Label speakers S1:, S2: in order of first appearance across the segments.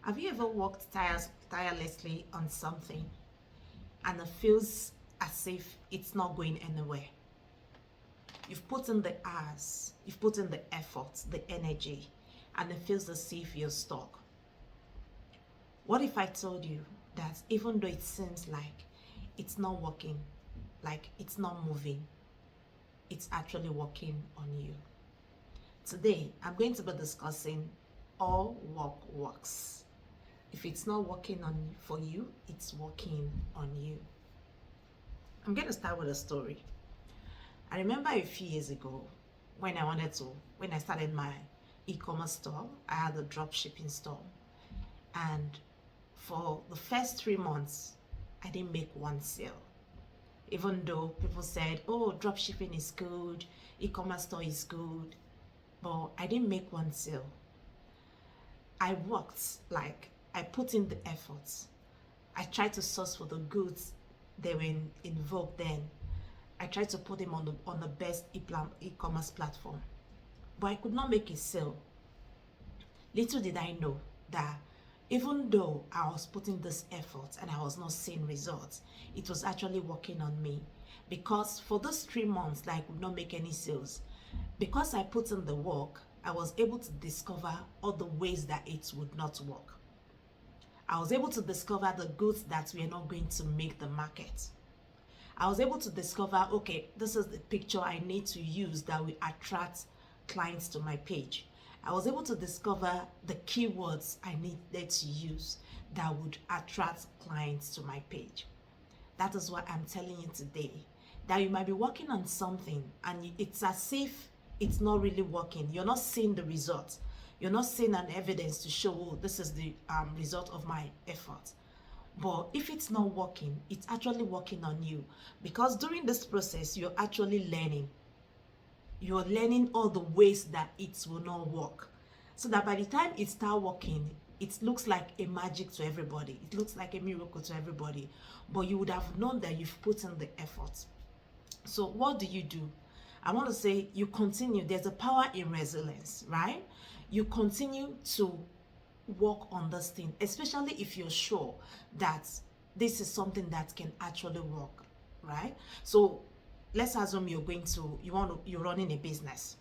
S1: Have you ever worked tirelessly on something and it feels as if it's not going anywhere? You've put in the hours, you've put in the effort, the energy, and it feels as if you're stuck. What if I told you that even though it seems like it's not working, like it's not moving, it's actually working on you? Today, I'm going to be discussing all work works. If it's not working on for you, it's working on you. I'm going to start with a story. I remember a few years ago when I started my e-commerce store. I had a drop shipping store, and for the first 3 months, I didn't make one sale. Even though people said, oh, drop shipping is good, e-commerce store is good, but I didn't make one sale. I worked, like I put in the efforts. I tried to source for the goods they were in vogue then. I tried to put them on the best e-commerce platform, but I could not make a sale. Little did I know that even though I was putting this effort and I was not seeing results, it was actually working on me. Because for those 3 months that I could not make any sales, because I put in the work, I was able to discover all the ways that it would not work. I was able to discover the goods that were not going to make the market. I was able to discover, okay, this is the picture I need to use that will attract clients to my page. I was able to discover the keywords I needed to use that would attract clients to my page. That is what I'm telling you today, that you might be working on something and it's as if it's not really working. You're not seeing the results. You're not seeing an evidence to show, oh, this is the result of my effort. But if it's not working, it's actually working on you, because during this process, you're actually learning. You're learning all the ways that it will not work, so that by the time it starts working, it looks like a magic to everybody. It looks like a miracle to everybody, but you would have known that you've put in the effort. So what do? I want to say you continue. There's a power in resilience, right? You continue to work on this thing, especially if you're sure that this is something that can actually work, right? So let's assume you're running a business,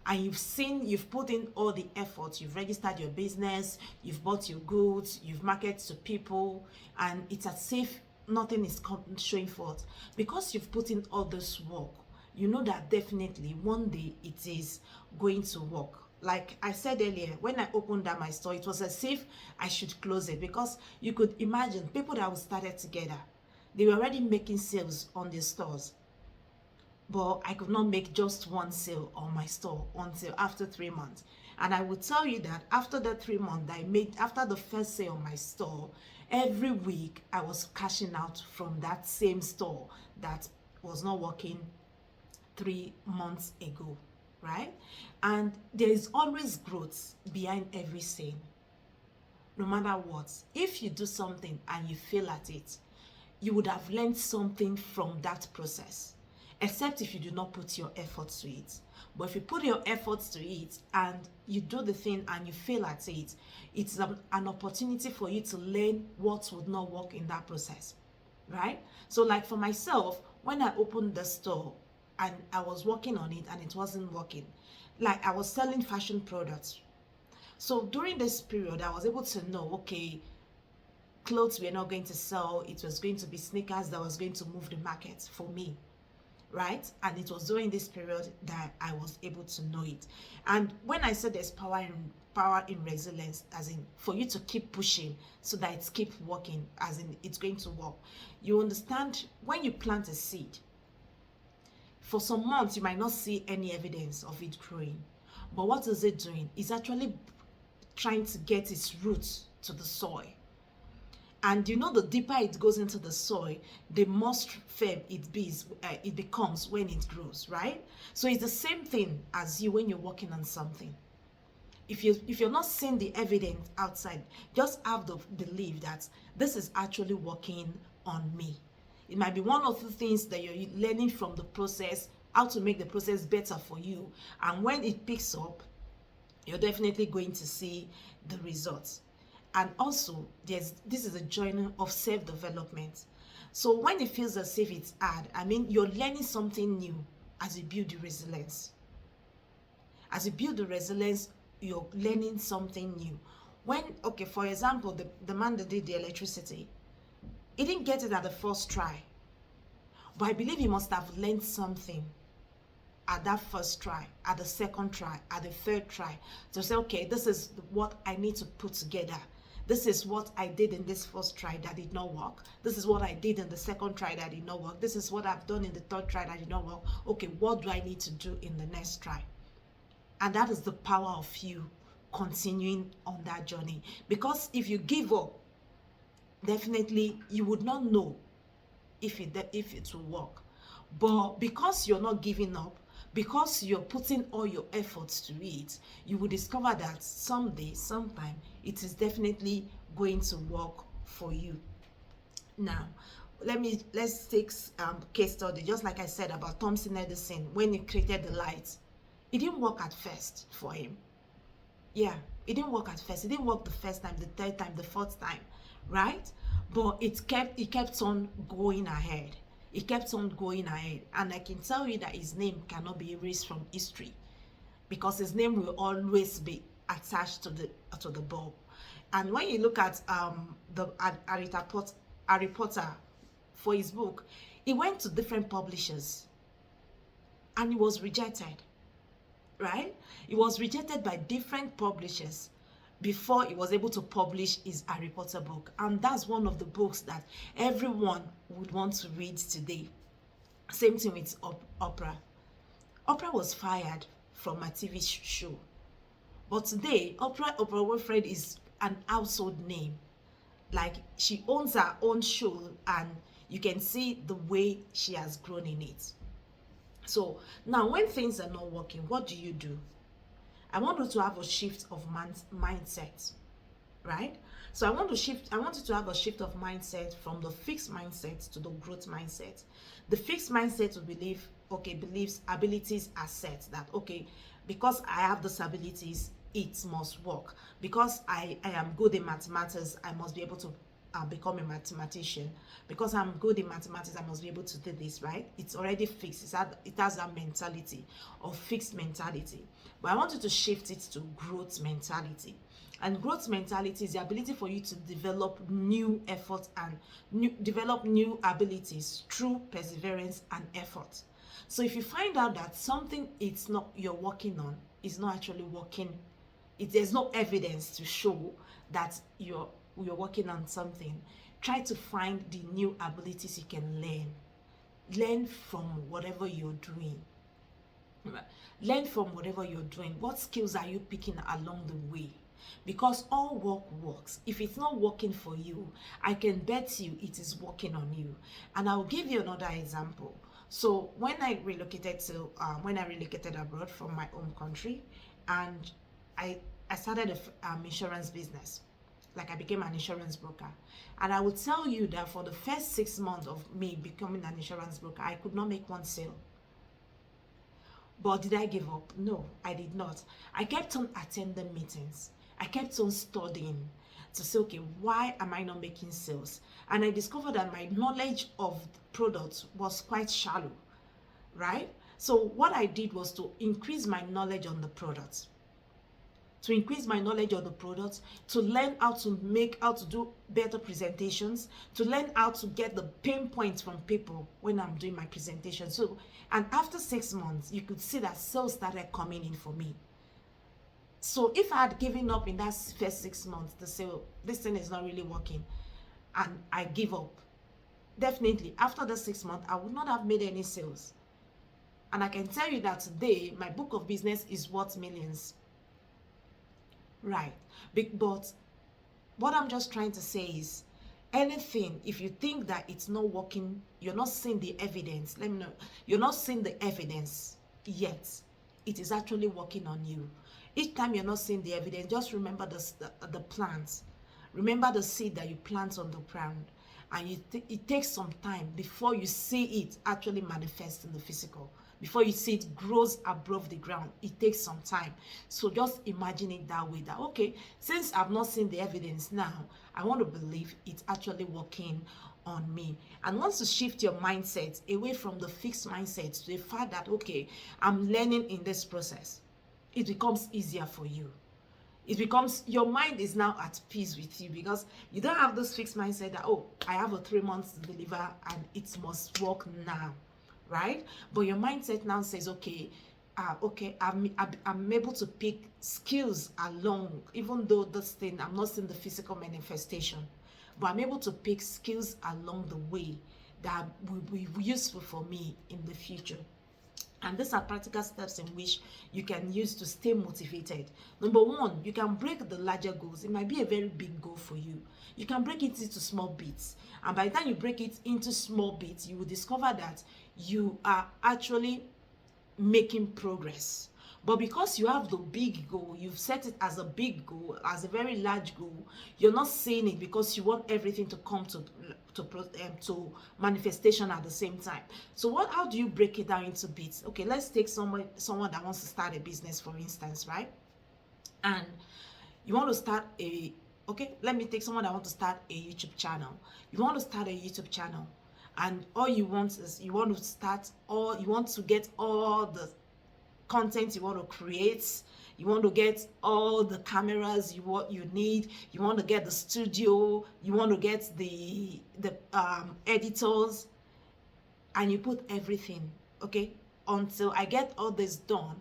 S1: and you've put in all the effort, you've registered your business, you've bought your goods, you've marketed to people, and it's as if nothing is showing forth. Because you've put in all this work, you know that definitely one day it is going to work. Like I said earlier, when I opened up my store, it was as if I should close it, because you could imagine people that we started together, they were already making sales on their stores, but I could not make just one sale on my store until after 3 months. And I will tell you that after the 3 months I made, after the first sale on my store, every week I was cashing out from that same store that was not working 3 months ago, right? And there is always growth behind every sale. No matter what, if you do something and you fail at it, you would have learned something from that process, except if you do not put your efforts to it. But if you put your efforts to it and you do the thing and you fail at it, it's an opportunity for you to learn what would not work in that process, right? So like for myself, when I opened the store and I was working on it and it wasn't working, like I was selling fashion products. So during this period, I was able to know, okay, clothes were not going to sell. It was going to be sneakers that was going to move the market for me, right? And it was during this period that I was able to know it. And when I said there's power in resilience, as in for you to keep pushing so that it keeps working, as in it's going to work. You understand, when you plant a seed, for some months you might not see any evidence of it growing, but what is it doing? It's actually trying to get its roots to the soil. And you know, the deeper it goes into the soil, the more firm it becomes when it grows, right? So it's the same thing as you when you're working on something. If you're not seeing the evidence outside, just have the belief that this is actually working on me. It might be one of the things that you're learning from the process, how to make the process better for you. And when it picks up, you're definitely going to see the results. And also, this is a journey of self-development. So when it feels as if it's hard, I mean, you're learning something new as you build the resilience. As you build the resilience, you're learning something new. When, okay, for example, the man that did the electricity, he didn't get it at the first try. But I believe he must have learned something at that first try, at the second try, at the third try, to say, okay, this is what I need to put together. This is what I did in this first try that did not work. This is what I did in the second try that did not work. This is what I've done in the third try that did not work. Okay, what do I need to do in the next try? And that is the power of you continuing on that journey. Because if you give up, definitely you would not know if it will work. But because you're not giving up, because you're putting all your efforts to it, you will discover that someday, sometime, it is definitely going to work for you. Now, let's take case study. Just like I said about Thomas Edison, when he created the lights, it didn't work at first for him. Yeah, it didn't work at first. It didn't work the first time, the third time, the fourth time, right? But it kept on going ahead. It kept on going ahead. And I can tell you that his name cannot be erased from history, because his name will always be attached to the bulb. And when you look at Harry Potter, for his book, he went to different publishers and he was rejected, right? He was rejected by different publishers before he was able to publish his Harry Potter book. And that's one of the books that everyone would want to read today. Same thing with Oprah. Oprah was fired from a TV show. But today, Oprah Winfrey is an household name. Like, she owns her own show, and you can see the way she has grown in it. So now when things are not working, what do? I want you to have a shift of mindset, right? So I want you to have a shift of mindset from the fixed mindset to the growth mindset. The fixed mindset will believes abilities are set, that okay, because I have these abilities, it must work. Because I am good in mathematics, I must be able to become a mathematician. Because I'm good in mathematics, I must be able to do this, right? It's already fixed. It has that mentality of fixed mentality. But I want you to shift it to growth mentality. And growth mentality is the ability for you to develop new efforts and develop new abilities through perseverance and effort. So if you find out that something you're working on is not actually working, there's no evidence to show that you're working on something, try to find the new abilities you can learn from whatever you're doing. Learn from whatever you're doing. What skills are you picking along the way? Because all work works. If it's not working for you, I can bet you it is working on you. And I'll give you another example. So when I relocated abroad from my home country, and I started an insurance business. Like, I became an insurance broker. And I would tell you that for the first 6 months of me becoming an insurance broker, I could not make one sale. But did I give up? No, I did not. I kept on attending meetings. I kept on studying to say, okay, why am I not making sales? And I discovered that my knowledge of products was quite shallow, right? So what I did was to increase my knowledge on the products. To increase my knowledge on the products, to learn how to do better presentations, to learn how to get the pain points from people when I'm doing my presentation. So, and after 6 months, you could see that sales started coming in for me. So if I had given up in that first 6 months to say, oh, this thing is not really working, and I give up, definitely after the 6 months, I would not have made any sales. And I can tell you that today, my book of business is worth millions. Right. But what I'm just trying to say is, anything, if you think that it's not working, you're not seeing the evidence. Let me know. You're not seeing the evidence yet. It is actually working on you. Each time you're not seeing the evidence, just remember the plants. Remember the seed that you plant on the ground. And it takes some time before you see it actually manifest in the physical. before you see it grows above the ground, it takes some time. So just imagine it that way, that okay, since I've not seen the evidence now, I want to believe it's actually working on me. And once you shift your mindset away from the fixed mindset to the fact that okay, I'm learning in this process, it becomes easier for you. It becomes, your mind is now at peace with you, because you don't have this fixed mindset that oh, I have a 3 months to deliver and it must work now, right? But your mindset now says okay, I'm able to pick skills along, even though this thing, I'm not seeing the physical manifestation, but I'm able to pick skills along the way that will be useful for me in the future. And these are practical steps in which you can use to stay motivated. Number one, you can break the larger goals. It might be a very big goal for you. You can break it into small bits. And by the time you break it into small bits, you will discover that you are actually making progress. But because you have the big goal, you've set it as a big goal, as a very large goal, you're not seeing it because you want everything to come to manifestation at the same time. So how do you break it down into bits? Okay, let's take someone that wants to start a business, for instance, right? And you want to start let me take someone that wants to start a YouTube channel. You want to start a YouTube channel, and all you want is you want to get all the content you want to create, you want to get all the cameras you need, you want to get the studio, you want to get the editors, and you put everything. Okay, until I get all this done,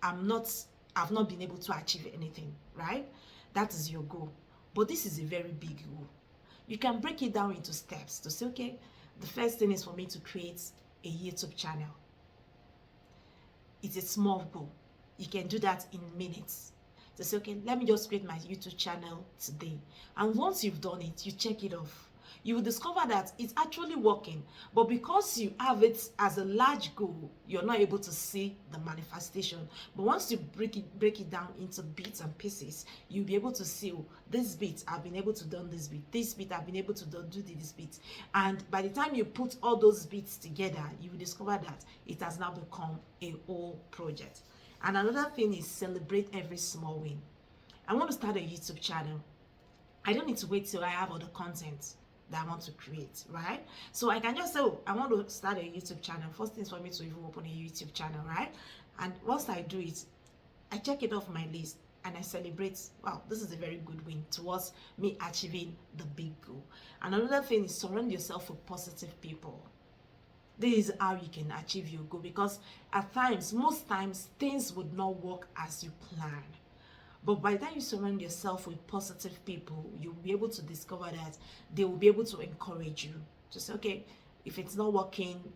S1: I've not been able to achieve anything, right? That is your goal. But this is a very big goal. You can break it down into steps to say, okay, the first thing is for me to create a YouTube channel. It's a small goal. You can do that in minutes. To say, okay, let me just create my YouTube channel today. And once you've done it, you check it off. You will discover that it's actually working. But because you have it as a large goal, you're not able to see the manifestation. But once you break it down into bits and pieces, you'll be able to see, oh, this bit, I've been able to do this bit. This bit, I've been able to do this bit. And by the time you put all those bits together, you will discover that it has now become a whole project. And another thing is celebrate every small win. I want to start a YouTube channel. I don't need to wait till I have all the content that I want to create, right? So I can just say, oh, I want to start a YouTube channel. First thing is for me to even open a YouTube channel, right? And once I do it, I check it off my list and I celebrate, wow, this is a very good win towards me achieving the big goal. And another thing is surround yourself with positive people. This is how you can achieve your goal, because at times, most times, things would not work as you plan. But by the time you surround yourself with positive people, you'll be able to discover that they will be able to encourage you to say, okay, if it's not working,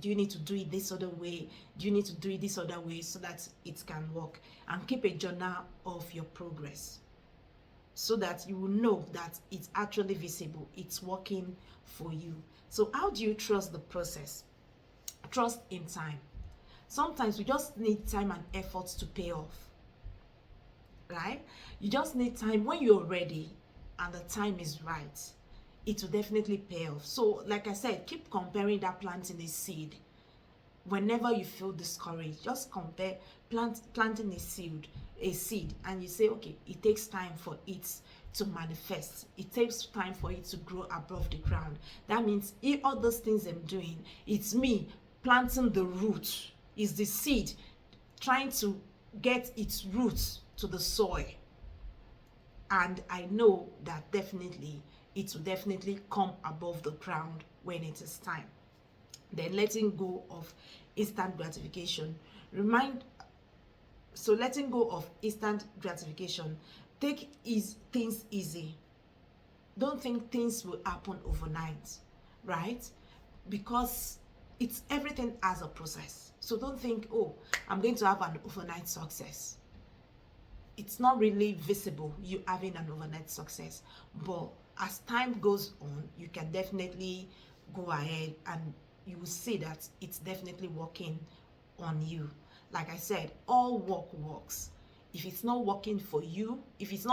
S1: do you need to do it this other way? Do you need to do it this other way so that it can work? And keep a journal of your progress so that you will know that it's actually visible, it's working for you. So how do you trust the process? Trust in time. Sometimes we just need time and effort to pay off. Right? You just need time. When you're ready and the time is right, it will definitely pay off. So like I said, keep comparing that planting a seed. Whenever you feel discouraged, just compare planting a seed, and you say, okay, it takes time for it to manifest. It takes time for it to grow above the ground. That means if all those things I'm doing, it's me planting the root. Is the seed trying to get its roots to the soil, and I know that definitely it will definitely come above the ground when it is time. Then letting go of instant gratification. Letting go of instant gratification, take things easy. Don't think things will happen overnight, right? Because it's everything as a process. So don't think, oh, I'm going to have an overnight success. It's not really visible, you having an overnight success. But as time goes on, you can definitely go ahead and you will see that it's definitely working on you. Like I said, all work works. If it's not working for you, it is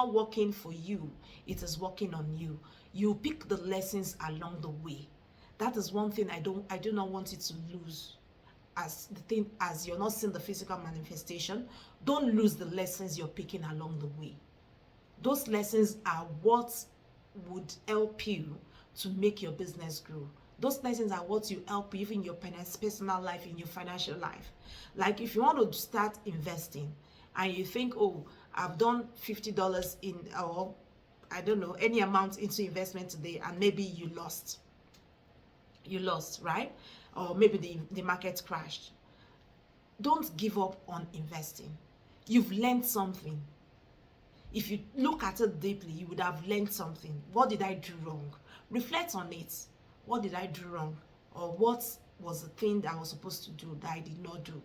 S1: working on you. You pick the lessons along the way. That is one thing I do not want you to lose. as the thing, as you're not seeing the physical manifestation, don't lose the lessons you're picking along the way. Those lessons are what would help you to make your business grow. Those lessons are what you help you in your personal life, in your financial life. Like if you want to start investing and you think, oh, I've done $50 in, or I don't know, any amount into investment today, and maybe you lost, right? Or maybe the market crashed. Don't give up on investing. You've learned something. If you look at it deeply, you would have learned something. What did I do wrong? Reflect on it. What did I do wrong? Or what was the thing that I was supposed to do that I did not do?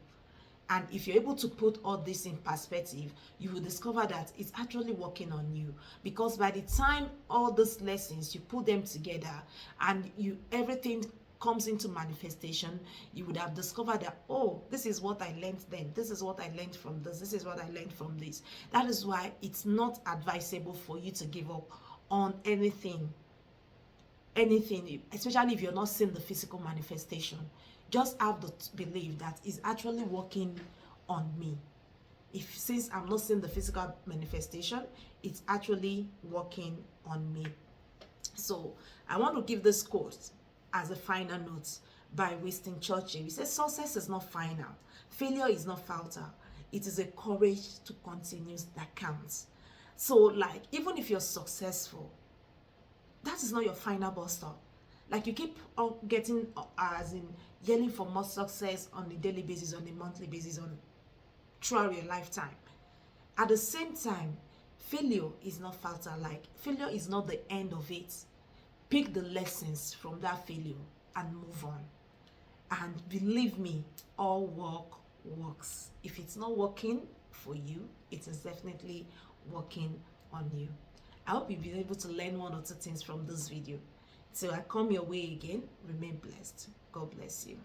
S1: And if you're able to put all this in perspective, you will discover that it's actually working on you. Because by the time all these lessons, you put them together and everything comes into manifestation, you would have discovered that, oh, this is what I learned then. This is what I learned from this. This is what I learned from this. That is why it's not advisable for you to give up on anything, especially if you're not seeing the physical manifestation. Just have the belief that it's actually working on me. Since I'm not seeing the physical manifestation, it's actually working on me. So I want to give this quote as a final note by Winston Churchill. He says, success is not final. Failure is not fatal. It is a courage to continue that counts. So like, even if you're successful, that is not your final bus stop. Like you keep getting, as in yelling for more success on a daily basis, on a monthly basis, throughout your lifetime. At the same time, failure is not fatal. Like failure is not the end of it. Pick the lessons from that failure and move on. And believe me, all work works. If it's not working for you, it is definitely working on you. I hope you've been able to learn one or two things from this video. Till I come your way again, remain blessed. God bless you.